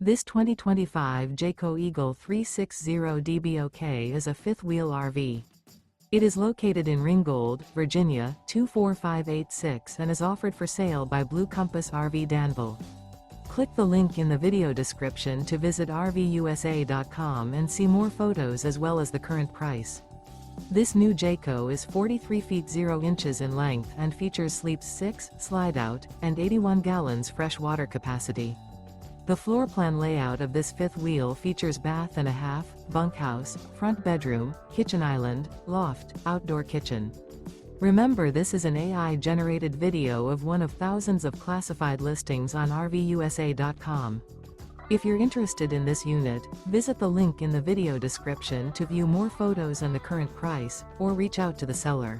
This 2025 Jayco Eagle 360 DBOK is a fifth-wheel RV. It is located in Ringgold, Virginia, 24586 and is offered for sale by Blue Compass RV Danville. Click the link in the video description to visit RVUSA.com and see more photos as well as the current price. This new Jayco is 43 feet 0 inches in length and features sleeps 6, slide-out, and 81 gallons fresh water capacity. The floor plan layout of this fifth wheel features bath and a half, bunkhouse, front bedroom, kitchen island, loft, outdoor kitchen. Remember, this is an AI-generated video of one of thousands of classified listings on RVUSA.com. If you're interested in this unit, visit the link in the video description to view more photos and the current price, or reach out to the seller.